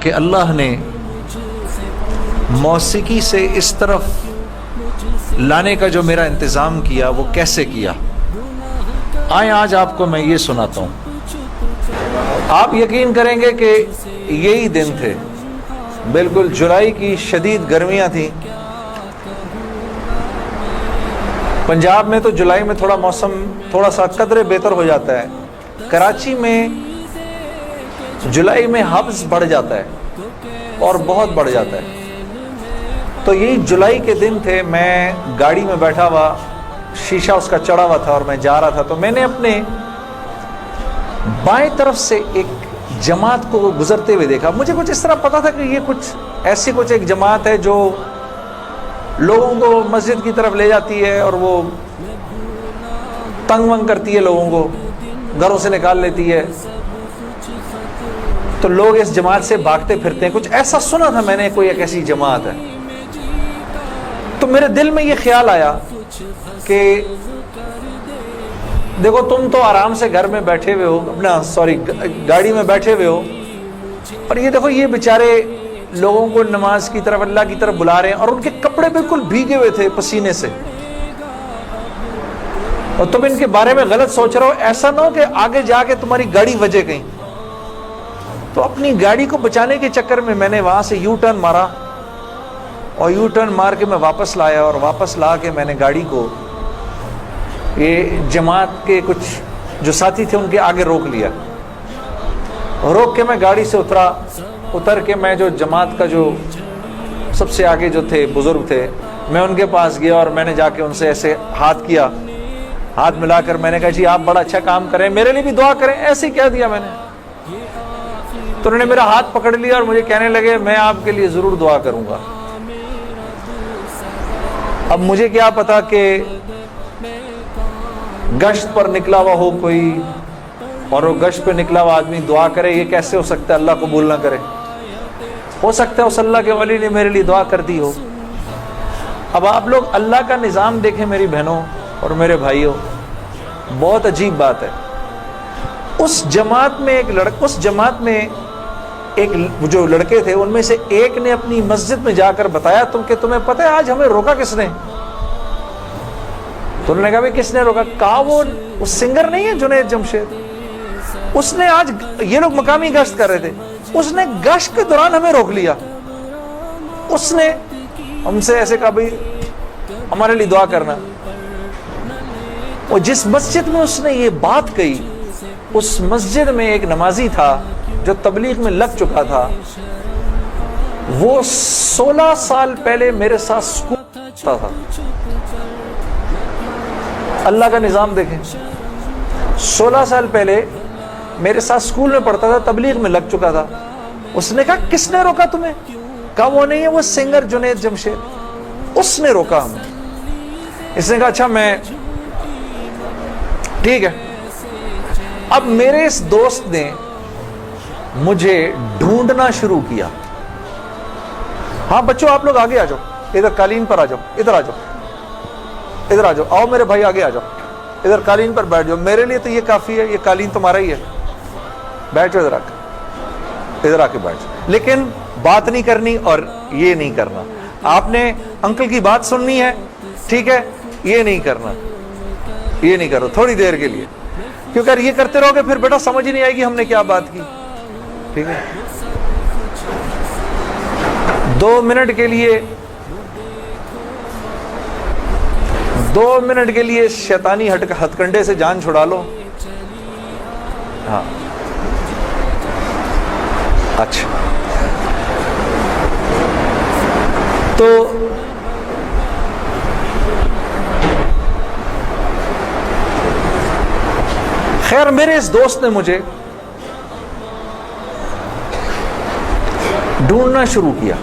کہ اللہ نے موسیقی سے اس طرف لانے کا جو میرا انتظام کیا وہ کیسے کیا، آئیں آج آپ کو میں یہ سناتا ہوں۔ آپ یقین کریں گے کہ یہی دن تھے، بالکل جولائی کی شدید گرمیاں تھیں۔ پنجاب میں تو جولائی میں تھوڑا موسم تھوڑا سا قدرے بہتر ہو جاتا ہے، کراچی میں جولائی میں حبس بڑھ جاتا ہے اور بہت بڑھ جاتا ہے۔ تو یہی جولائی کے دن تھے، میں گاڑی میں بیٹھا ہوا، شیشہ اس کا چڑھا ہوا تھا اور میں جا رہا تھا، تو میں نے اپنے بائیں طرف سے ایک جماعت کو گزرتے ہوئے دیکھا۔ مجھے کچھ اس طرح پتا تھا کہ یہ کچھ ایک جماعت ہے جو لوگوں کو مسجد کی طرف لے جاتی ہے اور وہ تنگ ونگ کرتی ہے، لوگوں کو گھروں سے نکال لیتی ہے، تو لوگ اس جماعت سے بھاگتے پھرتے ہیں۔ کچھ ایسا سنا تھا میں نے، کوئی ایک ایسی جماعت ہے۔ تو میرے دل میں یہ خیال آیا کہ دیکھو تم تو آرام سے گھر میں بیٹھے ہوئے ہو، گاڑی میں بیٹھے ہوئے ہو، اور یہ دیکھو یہ بیچارے لوگوں کو نماز کی طرف، اللہ کی طرف بلا رہے ہیں، اور ان کے کپڑے بالکل بھیگے ہوئے تھے پسینے سے، اور تم ان کے بارے میں غلط سوچ رہے ہو۔ ایسا نہ ہو کہ آگے جا کے تمہاری گاڑی وجے کہیں۔ تو اپنی گاڑی کو بچانے کے چکر میں میں نے وہاں سے یو ٹرن مارا، اور یو ٹرن مار کے میں واپس لایا، اور واپس لا کے میں نے گاڑی کو یہ جماعت کے کچھ جو ساتھی تھے ان کے آگے روک لیا۔ روک کے میں گاڑی سے اتر کے میں جو جماعت کا جو سب سے آگے جو تھے بزرگ تھے، میں ان کے پاس گیا اور میں نے جا کے ان سے ایسے ہاتھ کیا، ہاتھ ملا کر میں نے کہا جی آپ بڑا اچھا کام کریں، میرے لیے بھی دعا کریں، ایسے ہی کہہ دیا میں نے۔ تو انہوں نے میرا ہاتھ پکڑ لیا اور مجھے کہنے لگے میں آپ کے لیے ضرور دعا کروں گا۔ اب مجھے کیا پتا کہ گشت پر نکلا ہوا ہو کوئی، اور وہ گشت پہ نکلا ہوا آدمی دعا کرے، یہ کیسے ہو سکتا ہے اللہ قبول نہ کرے؟ ہو سکتا ہے اس اللہ کے ولی نے میرے لیے دعا کر دی ہو۔ اب آپ لوگ اللہ کا نظام دیکھیں میری بہنوں اور میرے بھائیوں، بہت عجیب بات ہے۔ اس جماعت میں ایک جو لڑکے تھے ان میں سے ایک نے اپنی مسجد میں جا کر بتایا کہ تمہیں پتہ ہے آج ہمیں روکا کس نے؟ تو انہوں نے کہا بھائی کس نے روکا؟ کہا وہ سنگر نہیں ہے جنید جمشید، اس نے آج، یہ لوگ مقامی گشت کر رہے تھے، اس نے گشت کے دوران ہمیں روک لیا، اس نے ہم سے ایسے کہا بھائی ہمارے لیے دعا کرنا۔ اور جس مسجد میں اس نے یہ بات کہی، اس مسجد میں ایک نمازی تھا جو تبلیغ میں لگ چکا تھا، وہ 16 سال پہلے میرے ساتھ سکول پڑھتا تھا۔ اللہ کا نظام دیکھیں، 16 سال پہلے میرے ساتھ سکول میں پڑھتا تھا، تبلیغ میں لگ چکا تھا۔ اس نے کہا کس نے روکا تمہیں؟ کہا وہ نہیں ہے، وہ سنگر جنید جمشید، اس نے روکا ہمیں۔ اس نے کہا اچھا میں ٹھیک ہے۔ اب میرے اس دوست نے مجھے ڈھونڈنا شروع کیا۔ ہاں بچوں آپ لوگ آگے آ جاؤ، ادھر قالین پر آ جاؤ، ادھر آ جاؤ، ادھر آ جاؤ، آؤ میرے بھائی آگے آ جاؤ، ادھر قالین پر بیٹھ جاؤ، میرے لیے تو یہ کافی ہے، یہ قالین تمہارا ہی ہے، بیٹھ جاؤ ادھر آ کے بیٹھ جاؤ۔ لیکن بات نہیں کرنی اور یہ نہیں کرنا، آپ نے انکل کی بات سننی ہے، ٹھیک ہے، یہ نہیں کرنا، یہ نہیں کرو تھوڑی دیر کے لیے، کیونکہ اگر یہ کرتے رہو گے پھر بیٹا سمجھ ہی نہیں آئے گی ہم نے کیا بات کی، ٹھیک ہے۔ 2 منٹ کے لیے شیطانی ہتھ کنڈے سے جان چھڑا لو۔ ہاں اچھا، تو خیر میرے اس دوست نے مجھے ڈھونڈنا شروع کیا،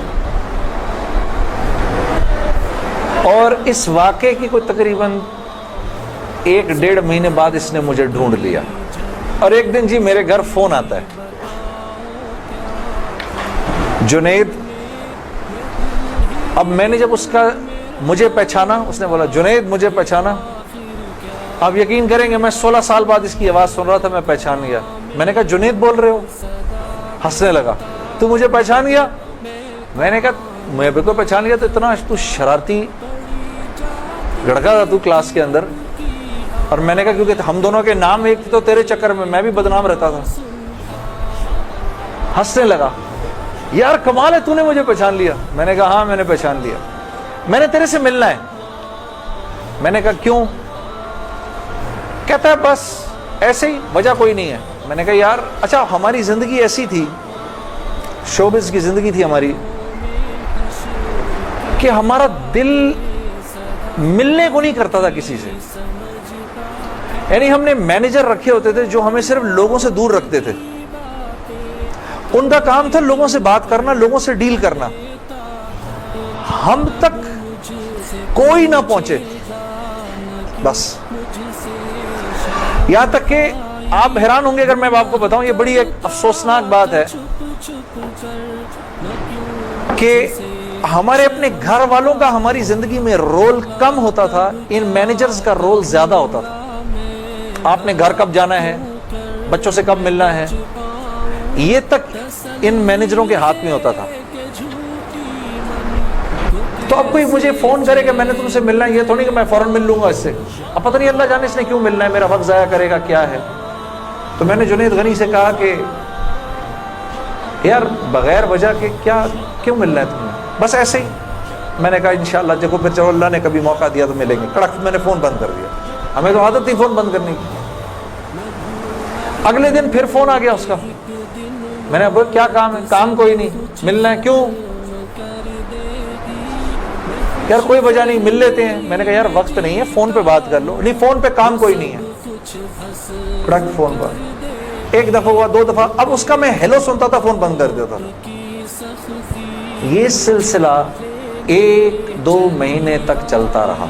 اور اس واقعے کی کوئی تقریباً 1-1.5 مہینے بعد اس نے مجھے ڈھونڈ لیا۔ اور ایک دن جی میرے گھر فون آتا ہے، جنید، اب میں نے جب اس کا مجھے پہچانا، اس نے بولا جنید مجھے پہچانا، آپ یقین کریں گے میں 16 سال بعد اس کی آواز سن رہا تھا، میں پہچان گیا۔ میں نے کہا جنید بول رہے ہو؟ ہنسنے لگا، تو مجھے پہچان گیا؟ میں نے کہا میں بالکل پہچان گیا. تو اتنا تو شرارتی لڑکا تھا تو کلاس کے اندر. اور میں نے کہا کیونکہ ہم دونوں کے نام ایک تھے تو تیرے چکر میں بھی بدنام رہتا تھا. ہنسنے لگا, یار کمال ہے تو نے مجھے پہچان لیا. میں نے کہا ہاں میں نے پہچان لیا, میں نے تیرے سے ملنا ہے. میں نے کہا کیوں؟ کہتا ہے بس ایسے ہی, وجہ کوئی نہیں ہے. میں نے کہا یار اچھا ہماری زندگی ایسی تھی, شوبز کی زندگی تھی ہماری, کہ ہمارا دل ملنے کو نہیں کرتا تھا کسی سے. یعنی ہم نے مینیجر رکھے ہوتے تھے جو ہمیں صرف لوگوں سے دور رکھتے تھے. ان کا کام تھا لوگوں سے بات کرنا, لوگوں سے ڈیل کرنا. ہم تک کوئی نہ پہنچے بس. یہاں تک کہ آپ حیران ہوں گے اگر میں آپ کو بتاؤں, یہ بڑی ایک افسوسناک بات ہے کہ ہمارے اپنے گھر والوں کا ہماری زندگی میں رول کم ہوتا تھا, ان مینیجرز کا رول زیادہ ہوتا تھا. آپ نے گھر کب جانا ہے, بچوں سے کب ملنا ہے, یہ تک ان مینیجروں کے ہاتھ میں ہوتا تھا. تو اب کوئی مجھے فون کرے کہ میں نے تم سے ملنا ہے, یہ تھوڑی کہ میں فوراً مل لوں گا اس سے. اب پتہ نہیں اللہ جانے اس نے کیوں ملنا ہے, میرا وقت ضائع کرے گا کیا ہے. تو میں نے جنید غنی سے کہا کہ یار بغیر وجہ کے کیوں ملنا ہے تمہیں, بس ایسے ہی. میں نے کہا انشاءاللہ دیکھو پھر چلو اللہ نے کبھی موقع دیا تو ملیں گے. کڑک میں نے فون بند کر دیا. ہمیں تو عادت تھی فون بند کرنے کی. اگلے دن پھر فون آ گیا اس کا. میں نے بولا کیا کام ہے؟ کام کوئی نہیں, ملنا ہے. کیوں؟ یار کوئی وجہ نہیں, مل لیتے ہیں. میں نے کہا یار وقت نہیں ہے, فون پہ بات کر لو. نہیں فون پہ کام کوئی نہیں ہے. کڑک فون پر. ایک دفعہ ہوا, دو دفعہ, اب اس کا میں ہیلو سنتا تھا فون بند کر دیتا تھا. یہ سلسلہ 1-2 مہینے تک چلتا رہا,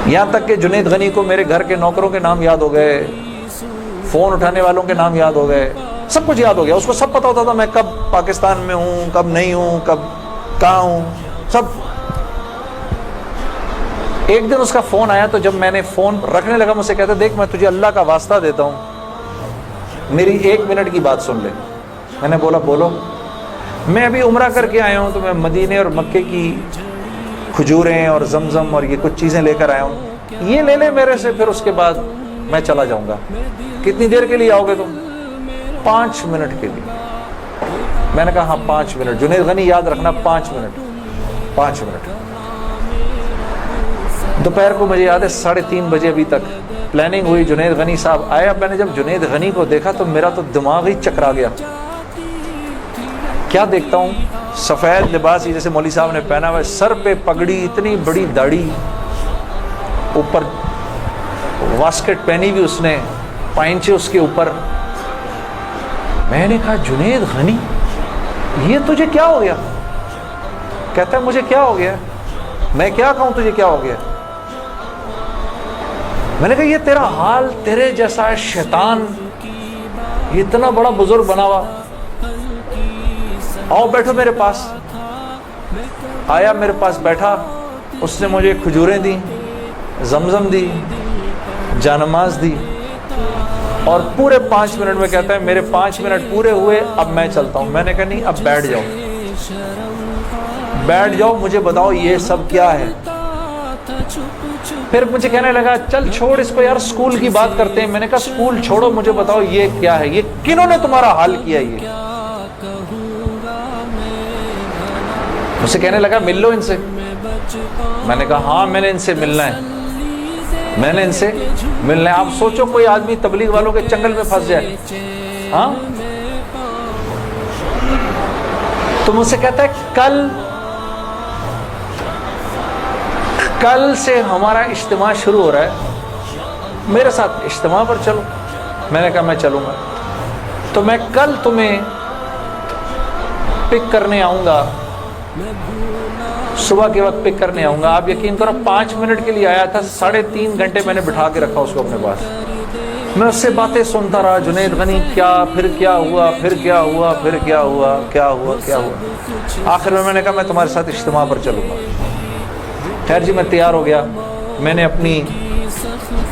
یہاں تک کہ جنید غنی کو میرے گھر کے نوکروں کے نام یاد ہو گئے, فون اٹھانے والوں کے نام یاد ہو گئے, سب کچھ یاد ہو گیا. اس کو سب پتا ہوتا تھا میں کب پاکستان میں ہوں, کب نہیں ہوں, کب کہاں ہوں, سب. ایک دن اس کا فون آیا تو جب میں نے فون رکھنے لگا مجھ سے کہتا دیکھ میں تجھے اللہ کا واسطہ دیتا ہوں, میری 1 منٹ کی بات سن لے. میں نے بولا بولو. میں ابھی عمرہ کر کے آیا ہوں تو میں مدینے اور مکے کی کھجوریں اور زمزم اور یہ کچھ چیزیں لے کر آیا ہوں, یہ لے لے میرے سے, پھر اس کے بعد میں چلا جاؤں گا. کتنی دیر کے لیے آؤ گے تم؟ 5 منٹ کے لیے. میں نے کہا ہاں 5 منٹ. جنید غنی یاد رکھنا 5 منٹ. 5 منٹ. دوپہر کو مجھے یاد ہے 3:30 بجے ابھی تک پلاننگ ہوئی. جنید غنی صاحب آئے. اب میں نے جب جنید غنی کو دیکھا تو میرا تو دماغ ہی چکرا گیا. کیا دیکھتا ہوں, سفید لباس جیسے مولوی صاحب نے پہنا ہوا ہے, سر پہ پگڑی, اتنی بڑی داڑھی, اوپر واسکٹ پہنی ہوئی اس نے, پائنچے اس کے اوپر. میں نے کہا جنید غنی یہ تجھے کیا ہو گیا؟ کہتا ہے مجھے کیا ہو گیا؟ میں کیا کہوں تجھے کیا ہو گیا؟ میں نے کہا یہ تیرا حال تیرے جیسا ہے شیطان, یہ اتنا بڑا بزرگ بنا ہوا, آؤ بیٹھو میرے پاس. آیا میرے پاس بیٹھا, اس نے مجھے کھجوریں دی, زمزم دی, جانماز دی, اور پورے 5 منٹ میں کہتا ہے میرے 5 منٹ پورے ہوئے, اب میں چلتا ہوں. میں نے کہا نہیں اب بیٹھ جاؤ, بیٹھ جاؤ, مجھے بتاؤ یہ سب کیا ہے. پھر مجھے کہنے لگا چل چھوڑ اس کو یار, اسکول کی بات کرتے ہیں. میں نے کہا اسکول چھوڑو, مجھے بتاؤ یہ کیا ہے, یہ کنہوں نے تمہارا حال کیا. یہ مجھ سے کہنے لگا مل لو ان سے. میں نے کہا ہاں میں نے ان سے ملنا ہے, میں نے ان سے ملنا ہے. آپ سوچو کوئی آدمی تبلیغ والوں کے چنگل میں پھنس جائے, ہاں. تو مجھ سے کہتا ہے کل سے ہمارا اجتماع شروع ہو رہا ہے, میرے ساتھ اجتماع پر چلو. میں نے کہا میں چلوں گا. تو میں کل تمہیں پک کرنے آؤں گا, صبح کے وقت پک کرنے آؤں گا. آپ یقین کرو 5 منٹ کے لیے آیا تھا, 3.5 گھنٹے میں نے بٹھا کے رکھا اس کو اپنے پاس. میں اس سے باتیں سنتا رہا, جنید غنی کیا, پھر کیا ہوا, پھر کیا ہوا, پھر کیا ہوا, کیا ہوا, کیا ہوا. آخر میں نے کہا میں تمہارے ساتھ اجتماع پر چلوں گا. خیر جی میں تیار ہو گیا. میں نے اپنی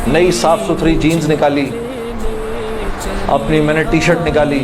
نئی صاف ستھری جینز نکالی, اپنی میں نے ٹی شرٹ نکالی,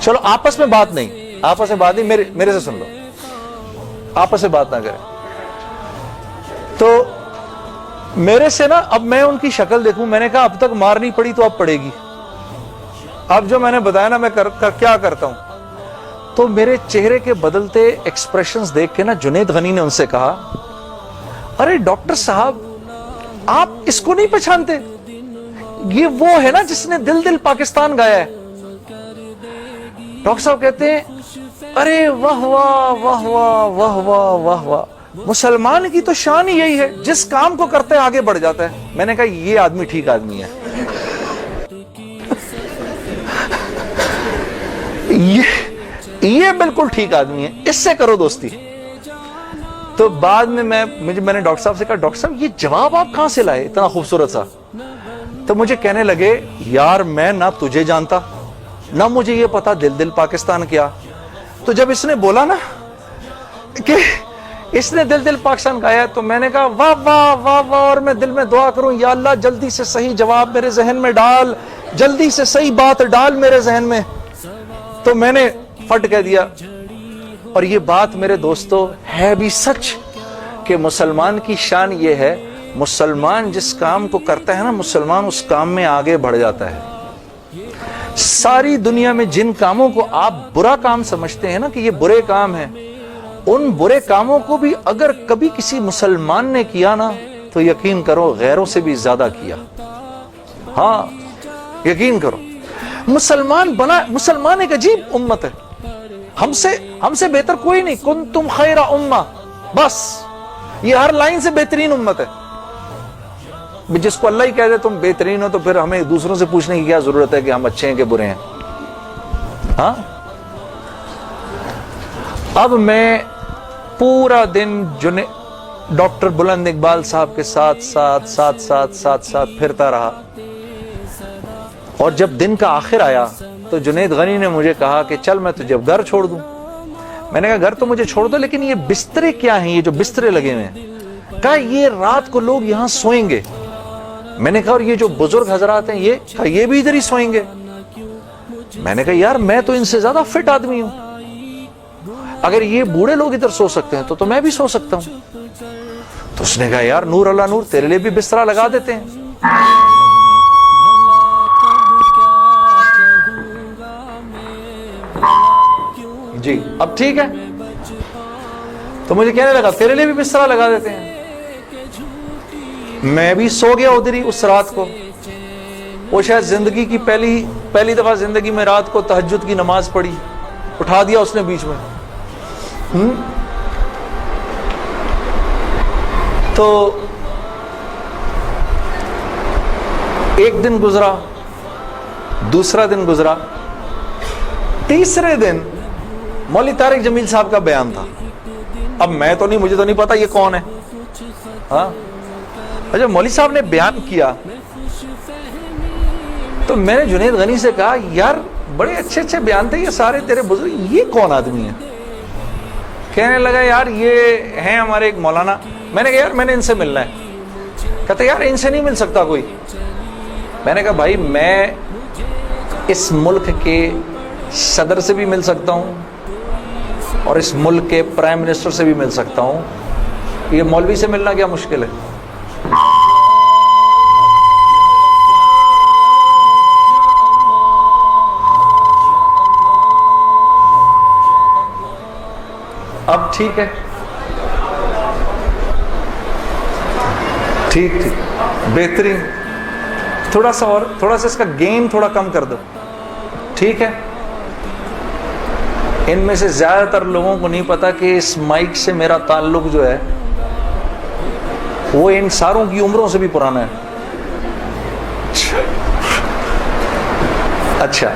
چلو آپس میں بات نہیں, میرے سے سن لو, آپس میں بات نہ کریں. تو میرے سے نا, اب میں ان کی شکل دیکھوں, میں نے کہا اب تک مار نہیں پڑی تو اب پڑے گی. اب جو میں نے بتایا نا میں کیا کرتا ہوں, تو میرے چہرے کے بدلتے ایکسپریشنز دیکھ کے نا جنید غنی نے ان سے کہا, ارے ڈاکٹر صاحب آپ اس کو نہیں پہچانتے, یہ وہ ہے نا جس نے دل دل پاکستان گایا ہے. ڈاکٹر صاحب کہتے ہیں ارے واہ واہ واہ واہ واہ واہ واہ واہ, مسلمان کی تو شان ہی یہی ہے, جس کام کو کرتے ہیں آگے بڑھ جاتا ہے. میں نے کہا یہ آدمی ٹھیک آدمی ہے, یہ بالکل ٹھیک آدمی ہے, اس سے کرو دوستی. تو بعد میں میں نے ڈاکٹر صاحب سے کہا, ڈاکٹر صاحب یہ جواب آپ کہاں سے لائے اتنا خوبصورت سا؟ تو مجھے کہنے لگے یار میں نہ تجھے جانتا نہ مجھے یہ پتا دل دل پاکستان کیا. تو جب اس نے بولا نا کہ اس نے دل دل پاکستان گایا, تو میں نے کہا واہ واہ واہ واہ, اور میں دل میں دعا کروں یا اللہ جلدی سے صحیح جواب میرے ذہن میں ڈال, جلدی سے صحیح بات ڈال میرے ذہن میں. تو میں نے فٹ کہہ دیا. اور یہ بات میرے دوستو ہے بھی سچ کہ مسلمان کی شان یہ ہے, مسلمان جس کام کو کرتا ہے نا, مسلمان اس کام میں آگے بڑھ جاتا ہے. ساری دنیا میں جن کاموں کو آپ برا کام سمجھتے ہیں نا کہ یہ برے کام ہیں, ان برے کاموں کو بھی اگر کبھی کسی مسلمان نے کیا نا تو یقین کرو غیروں سے بھی زیادہ کیا. ہاں یقین کرو, مسلمان ایک عجیب امت ہے, ہم سے بہتر کوئی نہیں. کنتم خیر امہ, بس یہ ہر لائن سے بہترین امت ہے. جس کو اللہ ہی کہہ دے تم بہترین ہو, تو پھر ہمیں دوسروں سے پوچھنے کی کیا ضرورت ہے کہ ہم اچھے ہیں کہ برے ہیں. ہاں اب میں پورا دن ڈاکٹر بلند اقبال صاحب کے ساتھ پھرتا رہا. اور جب دن کا آخر آیا تو جنید غنی نے مجھے کہا کہ چل میں تجھے گھر چھوڑ دوں. میں نے کہا گھر تو مجھے چھوڑ دو, لیکن یہ بسترے کیا ہیں, یہ جو بسترے لگے ہوئے ہیں؟ کہا یہ رات کو لوگ یہاں سوئیں گے. میں نے کہا اور یہ جو بزرگ حضرات ہیں یہ بھی ادھر ہی سوئیں گے. میں نے کہا یار میں تو ان سے زیادہ فٹ آدمی ہوں, اگر یہ بوڑھے لوگ ادھر سو سکتے ہیں تو میں بھی سو سکتا ہوں. تو اس نے کہا یار نور اللہ نور, تیرے لیے بھی بسترا لگا دیتے ہیں. جی اب ٹھیک ہے. تو مجھے کہنے لگا تیرے لیے بھی بسترا لگا دیتے ہیں. میں بھی سو گیا ادھر ہی اس رات کو. وہ شاید زندگی کی پہلی دفعہ زندگی میں رات کو تہجد کی نماز پڑھی, اٹھا دیا اس نے بیچ میں. تو ایک دن گزرا, دوسرا دن گزرا, تیسرے دن مولوی طارق جمیل صاحب کا بیان تھا. اب مجھے تو نہیں پتا یہ کون ہے. ہاں اچھا مولوی صاحب نے بیان کیا تو میں نے جنید غنی سے کہا یار بڑے اچھے اچھے بیان تھے یہ سارے تیرے بزرگ, یہ کون آدمی ہے؟ کہنے لگا یار یہ ہیں ہمارے ایک مولانا. میں نے کہا یار میں نے ان سے ملنا ہے. کہتے یار ان سے نہیں مل سکتا کوئی. میں نے کہا بھائی میں اس ملک کے صدر سے بھی مل سکتا ہوں اور اس ملک کے پرائم منسٹر سے بھی مل سکتا ہوں, یہ مولوی سے ملنا کیا مشکل ہے؟ اب ٹھیک ہے, ٹھیک بہترین. تھوڑا سا اس کا گین تھوڑا کم کر دو. ٹھیک ہے. ان میں سے زیادہ تر لوگوں کو نہیں پتا کہ اس مائک سے میرا تعلق جو ہے وہ ان ساروں کی عمروں سے بھی پرانا ہے. اچھا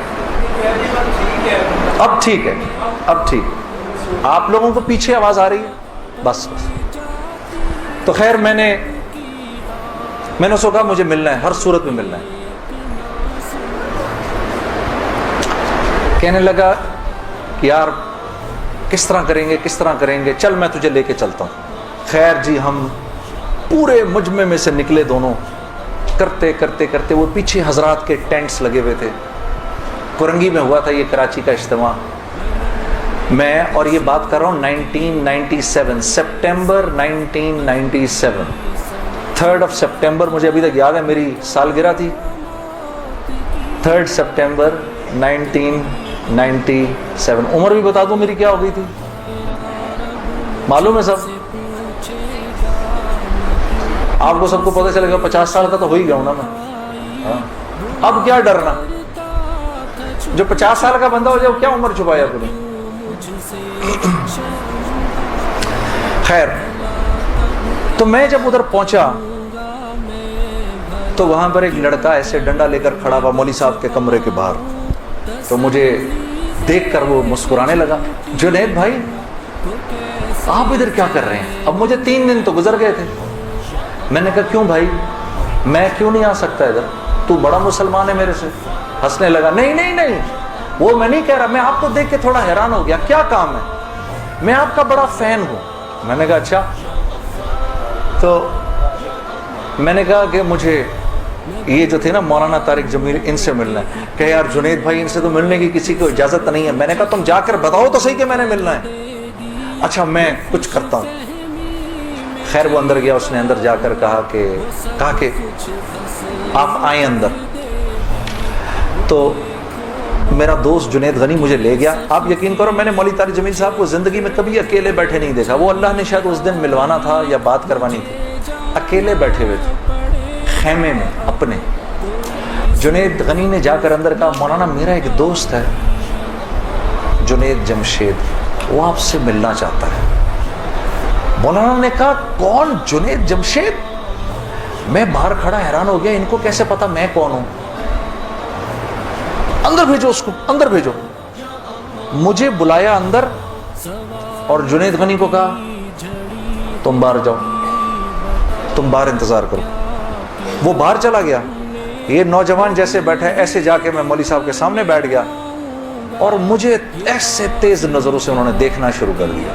اب ٹھیک ہے, اب ٹھیک. آپ لوگوں کو پیچھے آواز آ رہی ہے؟ بس. تو خیر میں نے اس کو کہا مجھے ملنا ہے, ہر صورت میں ملنا ہے. کہنے لگا کہ یار کس طرح کریں گے, چل میں تجھے لے کے چلتا ہوں. خیر جی ہم پورے مجمع میں سے نکلے دونوں, کرتے وہ پیچھے حضرات کے ٹینٹس لگے ہوئے تھے, فرنگی میں ہوا تھا یہ کراچی کا اجتماع. میں اور یہ بات کر رہا ہوں 1997 سپٹمبر 1997 3rd of سپٹمبر مجھے ابھی تک یاد ہے, میری سالگرہ تھی 3rd سپٹمبر 1997. عمر بھی بتا دوں میری کیا ہو گئی تھی, معلوم ہے سب آپ کو, سب کو پتہ چلے گا. 50 سال کا تو ہو ہی گیا ہوں نا میں. اب کیا ڈرنا, جو 50 سال کا بندہ ہو جائے وہ کیا عمر چھپایا اپنی. خیر, تو میں جب ادھر پہنچا تو وہاں پر ایک لڑکا ایسے ڈنڈا لے کر کھڑا ہوا مولوی صاحب کے کمرے کے باہر. تو مجھے دیکھ کر وہ مسکرانے لگا, جنید بھائی آپ ادھر کیا کر رہے ہیں؟ اب مجھے 3 دن تو گزر گئے تھے. میں نے کہا کیوں بھائی, میں کیوں نہیں آ سکتا ادھر, تو بڑا مسلمان ہے میرے سے. ہنسنے لگا, نہیں نہیں نہیں, وہ میں نہیں کہہ رہا, میں آپ کو دیکھ کے تھوڑا حیران ہو گیا, کیا کام ہے؟ میں آپ کا بڑا فین ہوں. میں نے کہا اچھا. تو میں نے کہا کہ مجھے یہ جو تھے نا مولانا طارق جمیل, ان سے ملنا ہے. کہ یار جنید بھائی ان سے تو ملنے کی کسی کو اجازت نہیں ہے. میں نے کہا تم جا کر بتاؤ تو صحیح کہ میں نے ملنا ہے. اچھا میں کچھ کرتا ہوں. خیر وہ اندر گیا, اس نے اندر جا کر کہا کہ آپ آئیں اندر. تو میرا دوست جنید غنی مجھے لے گیا. آپ یقین کرو میں نے مولوی طارق جمیل صاحب کو زندگی میں کبھی اکیلے بیٹھے نہیں دیکھا. وہ اللہ نے شاید اس دن ملوانا تھا یا بات کروانی تھی, اکیلے بیٹھے ہوئے تھے خیمے میں اپنے. جنید غنی نے جا کر اندر کہا مولانا میرا ایک دوست ہے جنید جمشید, وہ آپ سے ملنا چاہتا ہے. مولانا نے کہا کون جنید جمشید؟ میں باہر کھڑا حیران ہو گیا, ان کو کیسے پتا میں کون ہوں؟ اندر بھیجو اس کو, اندر بھیجو. مجھے بلایا اندر اور جنید غنی کو کہا تم باہر جاؤ, تم باہر انتظار کرو. وہ باہر چلا گیا. یہ نوجوان جیسے بیٹھا ہے ایسے جا کے میں مولوی صاحب کے سامنے بیٹھ گیا, اور مجھے ایسے تیز نظروں سے انہوں نے دیکھنا شروع کر دیا.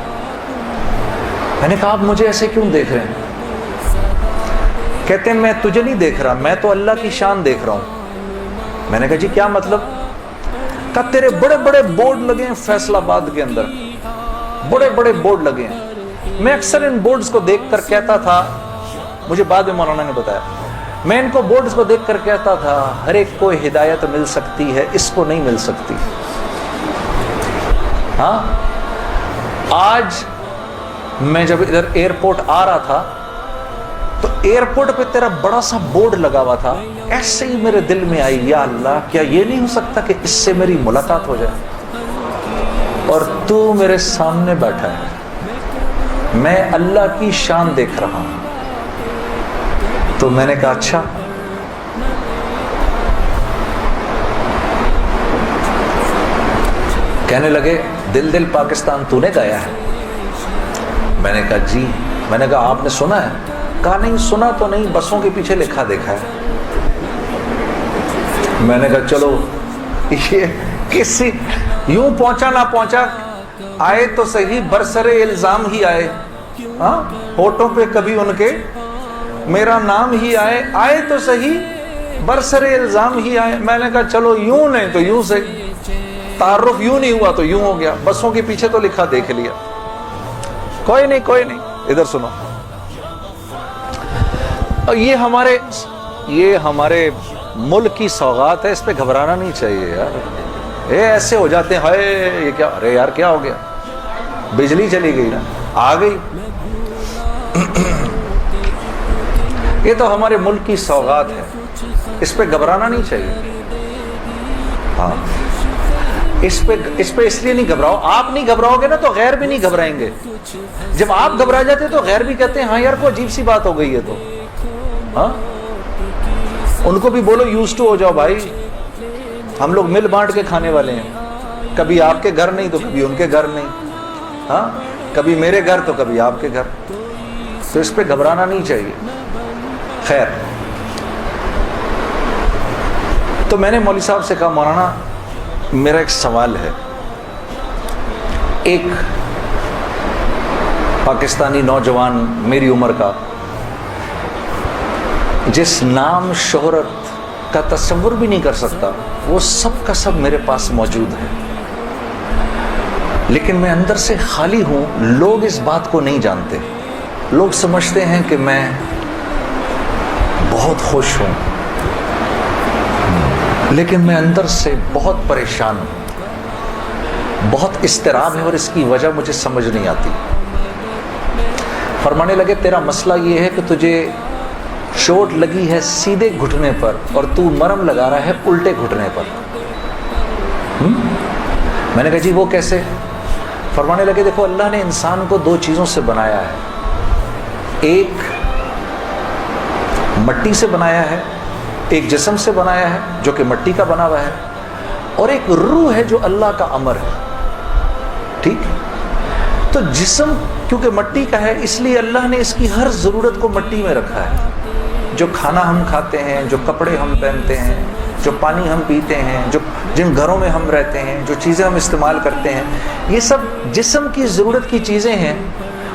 میں نے کہا آپ مجھے ایسے کیوں دیکھ رہے ہیں؟ کہتے ہیں میں تجھے نہیں دیکھ رہا, میں تو اللہ کی شان دیکھ رہا ہوں. میں نے کہا جی کیا مطلب؟ کہا تیرے بڑے بڑے بورڈ لگے ہیں فیصل آباد کے اندر, بڑے بڑے بورڈ لگے ہیں. میں اکثر ان بورڈز کو دیکھ کر کہتا تھا, مجھے بعد میں مولانا نے بتایا, میں ان کو بورڈز کو دیکھ کر کہتا تھا ہر ایک کو ہدایت مل سکتی ہے, اس کو نہیں مل سکتی. ہاں آج میں جب ادھر ایئرپورٹ آ رہا تھا تو ایئرپورٹ پہ تیرا بڑا سا بورڈ لگا ہوا تھا, ایسے ہی میرے دل میں آئی یا اللہ کیا یہ نہیں ہو سکتا کہ اس سے میری ملاقات ہو جائے, اور تو میرے سامنے بیٹھا ہے, میں اللہ کی شان دیکھ رہا ہوں. تو میں نے کہا اچھا. کہنے لگے دل دل پاکستان تو نے گایا ہے. میں نے کہا جی. میں نے کہا آپ نے سنا ہے؟ کہا نہیں سنا تو نہیں, بسوں کے پیچھے لکھا دیکھا ہے. میں نے کہا چلو یہ کسی یوں پہنچا نہ پہنچا, آئے تو صحیح برسر الزام ہی آئے. ہاں ہوٹوں پہ کبھی ان کے میرا نام ہی آئے, آئے تو صحیح برسر الزام ہی آئے. میں نے کہا چلو یوں نہیں تو یوں سے, تعارف یوں نہیں ہوا تو یوں ہو گیا, بسوں کے پیچھے تو لکھا دیکھ لیا. کوئی نہیں کوئی نہیں, ادھر سنو. یہ ہمارے ملک کی سوغات ہے, اس پہ گھبرانا نہیں چاہیے یار. یہ ایسے ہو جاتے ہیں ہائے یہ کیا, ارے یار کیا ہو گیا, بجلی چلی گئی نا, آ گئی. یہ تو ہمارے ملک کی سوغات ہے, اس پہ گھبرانا نہیں چاہیے. ہاں اس پہ اس لیے نہیں گھبراؤ, آپ نہیں گھبراؤ گے نا تو غیر بھی نہیں گھبرائیں گے. جب آپ گھبرا جاتے تو غیر بھی کہتے ہیں ہاں یار کوئی عجیب سی بات ہو گئی ہے. تو ہاں ان کو بھی بولو یوز ٹو ہو جاؤ بھائی, ہم لوگ مل بانٹ کے کھانے والے ہیں, کبھی آپ کے گھر نہیں تو کبھی ان کے گھر نہیں. ہاں کبھی میرے گھر تو کبھی آپ کے گھر, تو اس پہ گھبرانا نہیں چاہیے. خیر تو میں نے مولوی صاحب سے کہا مولانا میرا ایک سوال ہے, ایک پاکستانی نوجوان میری عمر کا جس نام شہرت کا تصور بھی نہیں کر سکتا, وہ سب کا سب میرے پاس موجود ہے، لیکن میں اندر سے خالی ہوں۔ لوگ اس بات کو نہیں جانتے، لوگ سمجھتے ہیں کہ میں بہت خوش ہوں، لیکن میں اندر سے بہت پریشان ہوں، بہت اضطراب ہے، اور اس کی وجہ مجھے سمجھ نہیں آتی۔ فرمانے لگے تیرا مسئلہ یہ ہے کہ تجھے چوٹ لگی ہے سیدھے گھٹنے پر اور تو مرہم لگا رہا ہے الٹے گھٹنے پر۔ میں نے کہا جی وہ کیسے؟ فرمانے لگے دیکھو اللہ نے انسان کو دو چیزوں سے بنایا ہے، ایک مٹی سے بنایا ہے، ایک جسم سے بنایا ہے جو کہ مٹی کا بنا ہوا ہے، اور ایک روح ہے جو اللہ کا امر ہے۔ ٹھیک؟ تو جسم کیونکہ مٹی کا ہے اس لیے اللہ نے اس کی ہر ضرورت کو مٹی میں رکھا ہے۔ جو کھانا ہم کھاتے ہیں، جو کپڑے ہم پہنتے ہیں، جو پانی ہم پیتے ہیں، جن گھروں میں ہم رہتے ہیں، جو چیزیں ہم استعمال کرتے ہیں، یہ سب جسم کی ضرورت کی چیزیں ہیں،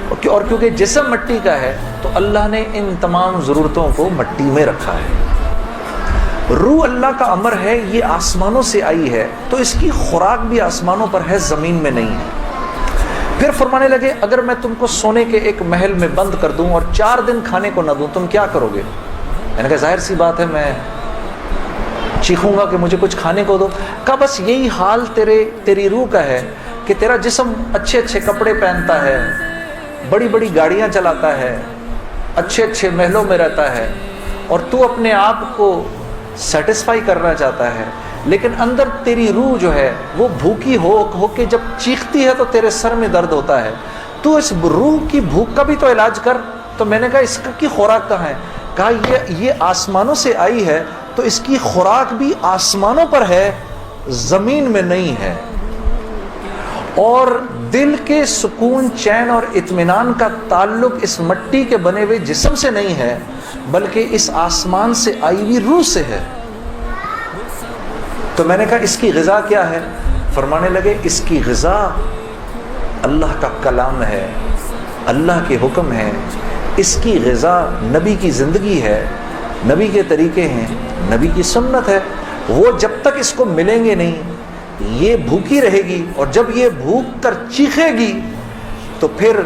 اور کیونکہ جسم مٹی کا ہے تو اللہ نے ان تمام ضرورتوں کو مٹی میں رکھا ہے۔ روح اللہ کا امر ہے، یہ آسمانوں سے آئی ہے تو اس کی خوراک بھی آسمانوں پر ہے، زمین میں نہیں ہے۔ پھر فرمانے لگے اگر میں تم کو سونے کے ایک محل میں بند کر دوں اور 4 دن کھانے کو نہ دوں تم کیا کرو گے؟ میں نے کہا ظاہر سی بات ہے میں چیخوں گا کہ مجھے کچھ کھانے کو دو۔ کہا بس یہی حال تیری روح کا ہے کہ تیرا جسم اچھے اچھے کپڑے پہنتا ہے، بڑی بڑی گاڑیاں چلاتا ہے، اچھے اچھے محلوں میں رہتا ہے، اور تو اپنے آپ کو سیٹسفائی کرنا چاہتا ہے، لیکن اندر تیری روح جو ہے وہ بھوکی ہو کے جب چیختی ہے تو تیرے سر میں درد ہوتا ہے، تو اس روح کی بھوک کا بھی تو علاج کر۔ تو میں نے کہا اس کی خوراک کہاں ہے؟ کہا یہ آسمانوں سے آئی ہے تو اس کی خوراک بھی آسمانوں پر ہے، زمین میں نہیں ہے۔ اور دل کے سکون، چین اور اطمینان کا تعلق اس مٹی کے بنے ہوئے جسم سے نہیں ہے بلکہ اس آسمان سے آئی ہوئی روح سے ہے۔ تو میں نے کہا اس کی غذا کیا ہے؟ فرمانے لگے اس کی غذا اللہ کا کلام ہے، اللہ کے حکم ہے، اس کی غذا نبی کی زندگی ہے، نبی کے طریقے ہیں، نبی کی سنت ہے۔ وہ جب تک اس کو ملیں گے نہیں یہ بھوکی رہے گی، اور جب یہ بھوک کر چیخے گی تو پھر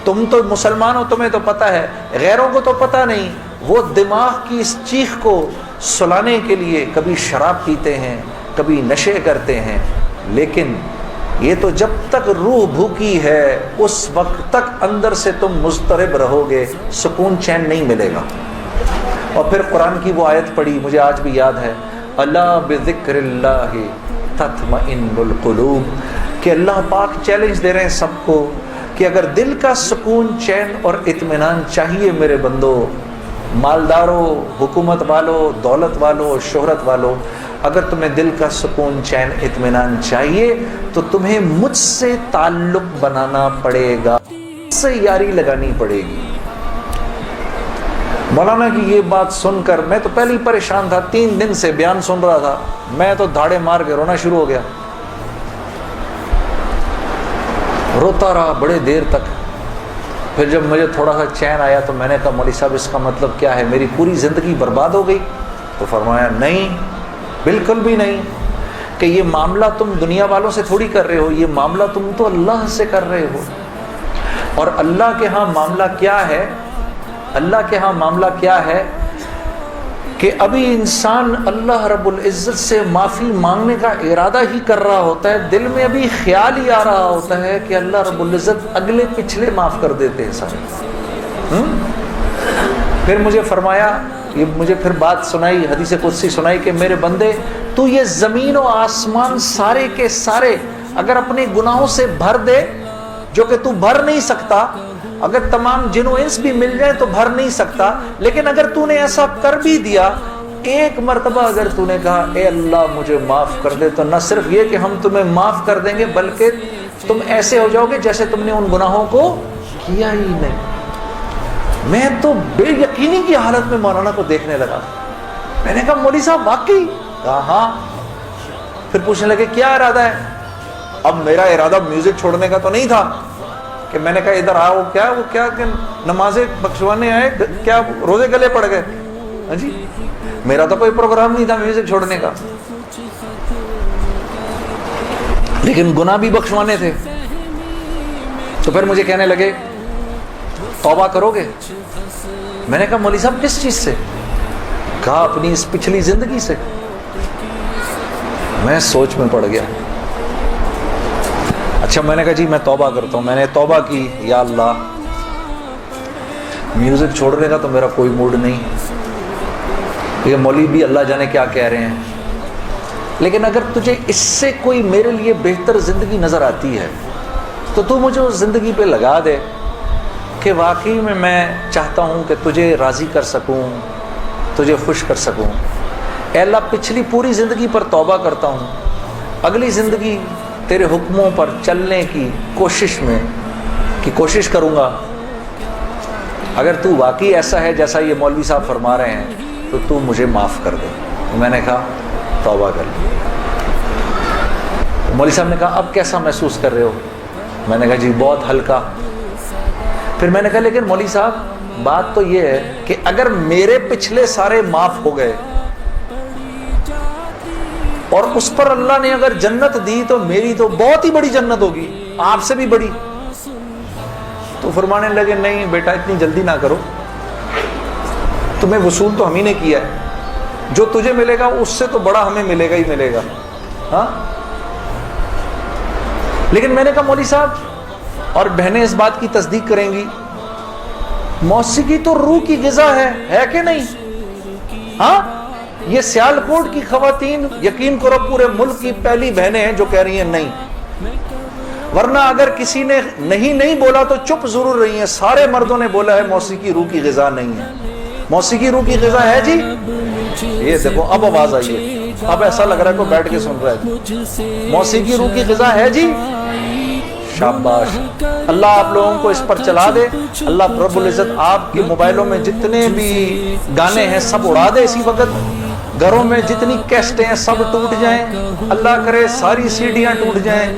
تم تو مسلمان ہو، تمہیں تو پتہ ہے، غیروں کو تو پتہ نہیں، وہ دماغ کی اس چیخ کو سلانے کے لیے کبھی شراب پیتے ہیں، کبھی نشے کرتے ہیں، لیکن یہ تو جب تک روح بھوکی ہے اس وقت تک اندر سے تم مضطرب رہو گے، سکون چین نہیں ملے گا۔ اور پھر قرآن کی وہ آیت پڑھی مجھے آج بھی یاد ہے، الا بذکر اللہ تطمئن القلوب، کہ اللہ پاک چیلنج دے رہے ہیں سب کو کہ اگر دل کا سکون، چین اور اطمینان چاہیے میرے بندو، مالداروں، حکومت والوں، دولت والوں، شہرت والوں، اگر تمہیں دل کا سکون، چین، اطمینان چاہیے تو تمہیں مجھ سے تعلق بنانا پڑے گا، مجھ سے یاری لگانی پڑے گی۔ مولانا کی یہ بات سن کر میں تو پہلے ہی پریشان تھا، 3 دن سے بیان سن رہا تھا، میں تو دھاڑے مار کے رونا شروع ہو گیا، روتا رہا بڑے دیر تک۔ پھر جب مجھے تھوڑا سا چین آیا تو میں نے کہا مولوی صاحب اس کا مطلب کیا ہے، میری پوری زندگی برباد ہو گئی؟ تو فرمایا نہیں، بالکل بھی نہیں، کہ یہ معاملہ تم دنیا والوں سے تھوڑی کر رہے ہو، یہ معاملہ تم تو اللہ سے کر رہے ہو۔ اور اللہ کے ہاں معاملہ کیا ہے؟ اللہ کے ہاں معاملہ کیا ہے کہ ابھی انسان اللہ رب العزت سے معافی مانگنے کا ارادہ ہی کر رہا ہوتا ہے، دل میں ابھی خیال ہی آ رہا ہوتا ہے کہ اللہ رب العزت اگلے پچھلے معاف کر دیتے ہیں سارے۔ پھر مجھے فرمایا، یہ مجھے پھر بات سنائی، حدیث قدسی سنائی کہ میرے بندے تو یہ زمین و آسمان سارے کے سارے اگر اپنے گناہوں سے بھر دے، جو کہ تو بھر نہیں سکتا، اگر تمام جن و انس بھی مل جائیں تو بھر نہیں سکتا، لیکن اگر تو نے ایسا کر بھی دیا، ایک مرتبہ اگر تو نے کہا اے اللہ مجھے معاف کر دے، تو نہ صرف یہ کہ ہم تمہیں معاف کر دیں گے بلکہ تم ایسے ہو جاؤ گے جیسے تم نے ان گناہوں کو کیا ہی نہیں۔ میں تو بے یقینی کی حالت میں مولانا کو دیکھنے لگا، میں نے کہا مولوی صاحب واقعی؟ کہا ہاں۔ پھر پوچھنے لگے کیا ارادہ ہے؟ اب میرا ارادہ میوزک چھوڑنے کا تو نہیں تھا کہ میں نے کہا ادھر آؤ، کیا کہ نمازیں بخشوانے آئے، کیا روزے گلے پڑ گئے؟ ہاں جی، میرا تو کوئی پروگرام نہیں تھا میوزک چھوڑنے کا۔ لیکن گناہ بھی بخشوانے تھے. تو پھر مجھے کہنے لگے توبہ کرو گے؟ میں نے کہا مولوی صاحب کس چیز سے؟ کہا اپنی اس پچھلی زندگی سے. میں سوچ میں پڑ گیا. اچھا میں نے کہا جی میں توبہ کرتا ہوں. میں نے توبہ کی, یا اللہ میوزک چھوڑنے کا تو میرا کوئی موڈ نہیں, یہ مولوی بھی اللہ جانے کیا کہہ رہے ہیں, لیکن اگر تجھے اس سے کوئی میرے لیے بہتر زندگی نظر آتی ہے تو تو مجھے اس زندگی پہ لگا دے کہ واقعی میں چاہتا ہوں کہ تجھے راضی کر سکوں, تجھے خوش کر سکوں. اے اللہ پچھلی پوری زندگی پر توبہ کرتا ہوں, اگلی زندگی تیرے حکموں پر چلنے کی کوشش کروں گا. اگر تو واقعی ایسا ہے جیسا یہ مولوی صاحب فرما رہے ہیں تو تو مجھے معاف کر دے. میں نے کہا توبہ کر لی. مولوی صاحب نے کہا اب کیسا محسوس کر رہے ہو؟ میں نے کہا جی بہت ہلکا. پھر میں نے کہا لیکن مولوی صاحب بات تو یہ ہے کہ اگر میرے پچھلے سارے معاف ہو گئے اور اس پر اللہ نے اگر جنت دی تو میری تو بہت ہی بڑی جنت ہوگی, آپ سے بھی بڑی. تو فرمانے لگے نہیں بیٹا اتنی جلدی نہ کرو, تمہیں وصول تو ہم ہی نے کیا ہے, جو تجھے ملے گا اس سے تو بڑا ہمیں ملے گا ہی ملے گا. ہاں لیکن میں نے کہا مولوی صاحب اور بہنیں اس بات کی تصدیق کریں گی, موسیقی تو روح کی غذا ہے کہ نہیں؟ ہاں یہ سیالکوٹ کی خواتین یقین کرو پورے ملک کی پہلی بہنیں ہیں جو کہہ رہی ہیں نہیں, ورنہ اگر کسی نے نہیں بولا تو چپ ضرور رہی ہیں. سارے مردوں نے بولا ہے موسیقی روح کی غذا نہیں ہے. موسیقی روح کی غذا ہے جی. یہ دیکھو اب آواز آئی ہے, اب ایسا لگ رہا ہے کوئی بیٹھ کے سن رہا ہے. موسیقی روح کی غذا ہے جی. شاباش, اللہ آپ لوگوں کو اس پر چلا دے. اللہ رب العزت آپ کے موبائلوں میں جتنے بھی گانے ہیں سب اڑا دے اسی وقت. گھروں میں جتنی کیسٹیں ہیں سب ٹوٹ جائیں, اللہ کرے ساری سیڈیاں ٹوٹ جائیں.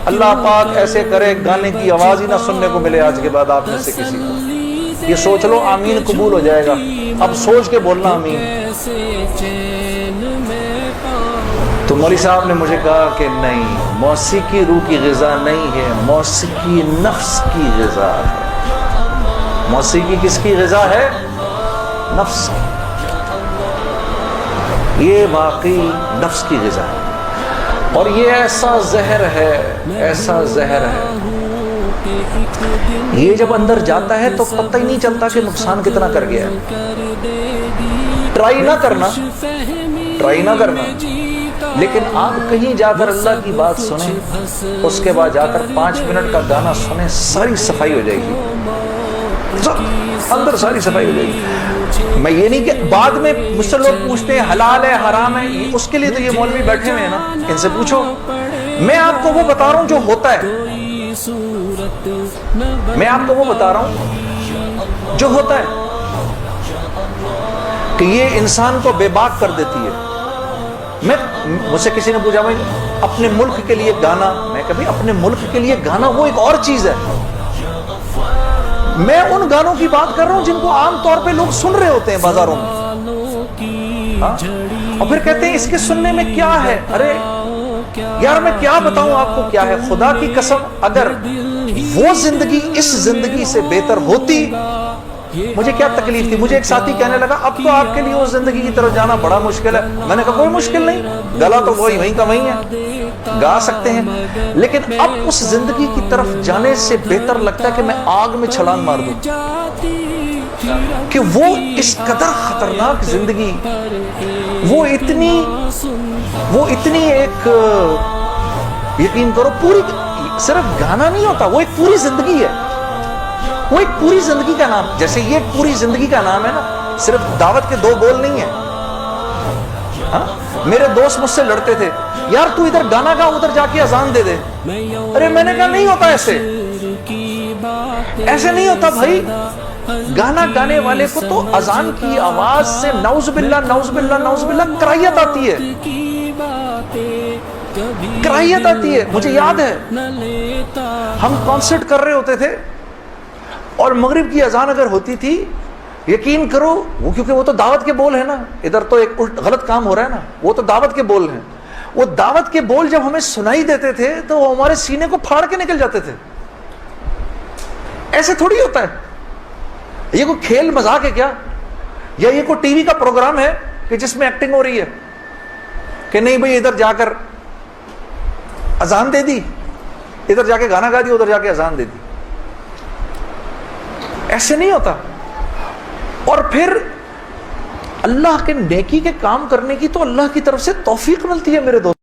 اللہ پاک ایسے کرے گانے کی آواز ہی نہ سننے کو ملے آج کے بعد آپ میں سے کسی کو. یہ سوچ لو آمین قبول ہو جائے گا. اب سوچ کے بولنا آمین. تو مولوی صاحب نے مجھے کہا کہ نہیں, موسیقی روح کی غذا نہیں ہے, موسیقی نفس کی غذا ہے. موسیقی کس کی غذا ہے؟ نفس کی. یہ واقعی نفس کی غذا ہے, اور یہ ایسا زہر ہے یہ جب اندر جاتا ہے تو پتہ ہی نہیں چلتا کہ نقصان کتنا کر گیا ہے. ٹرائی نہ کرنا, لیکن آپ کہیں جا کر اللہ کی بات سنیں, اس کے بعد جا کر 5 منٹ کا گانا سنیں, ساری صفائی ہو جائے گی, اندر ساری صفائی ہو جائے گی. میں یہ نہیں کہ بعد میں مجھ سے لوگ پوچھتے ہیں حلال ہے حرام ہے, اس کے لیے تو یہ مولوی بیٹھے ہوئے ہیں نا, ان سے پوچھو. میں آپ کو وہ بتا رہا ہوں جو ہوتا ہے, میں آپ کو وہ بتا رہا ہوں جو ہوتا ہے کہ یہ انسان کو بے باک کر دیتی ہے. مجھ سے کسی نے پوچھا بھائی اپنے ملک کے لیے گانا, میں کبھی اپنے ملک کے لیے گانا وہ ایک اور چیز ہے. میں ان گانوں کی بات کر رہا ہوں جن کو عام طور پہ لوگ سن رہے ہوتے ہیں بازاروں میں, اور پھر کہتے ہیں اس کے سننے میں کیا ہے. ارے یار میں کیا بتاؤں آپ کو کیا ہے. خدا کی قسم اگر وہ زندگی اس زندگی سے بہتر ہوتی مجھے کیا تکلیف تھی. مجھے ایک ساتھی کہنے لگا اب تو آپ کے لیے اس زندگی کی طرف جانا بڑا مشکل ہے. میں نے کہا کوئی مشکل نہیں, گلا تو وہیں کا وہیں ہے, گا سکتے ہیں, لیکن اب اس زندگی کی طرف جانے سے بہتر لگتا ہے کہ میں آگ میں چھلانگ مار دوں, کہ وہ اس قدر خطرناک زندگی, وہ اتنی ایک یقین کرو پوری صرف گانا نہیں ہوتا, وہ ایک پوری زندگی ہے. وہ ایک پوری زندگی کا نام, جیسے یہ ایک پوری زندگی کا نام ہے نا, صرف دعوت کے 2 بول نہیں ہیں. ہاں میرے دوست مجھ سے لڑتے تھے, یار تو ادھر گانا گا ادھر جا کے اذان دے دے. ارے میں نے کہا نہیں ہوتا ایسے نہیں ہوتا بھائی. گانا گانے والے کو تو اذان کی آواز سے نعوذ باللہ کرائیت آتی ہے, کرائیت آتی ہے. مجھے یاد ہے ہم کانسرٹ کر رہے ہوتے تھے اور مغرب کی اذان اگر ہوتی تھی, یقین کرو وہ کیونکہ وہ تو دعوت کے بول ہیں نا, ادھر تو ایک غلط کام ہو رہا ہے نا, وہ تو دعوت کے بول ہیں, وہ دعوت کے بول جب ہمیں سنائی دیتے تھے تو وہ ہمارے سینے کو پھاڑ کے نکل جاتے تھے. ایسے تھوڑی ہوتا ہے. یہ کوئی کھیل مذاق ہے کیا؟ یا یہ کوئی ٹی وی کا پروگرام ہے کہ جس میں ایکٹنگ ہو رہی ہے کہ نہیں بھئی ادھر جا کر اذان دے دی, ادھر جا کے گانا گا دی, ادھر جا کے اذان دے دی. ایسے نہیں ہوتا. اور پھر اللہ کے نیکی کے کام کرنے کی تو اللہ کی طرف سے توفیق ملتی ہے میرے دوست.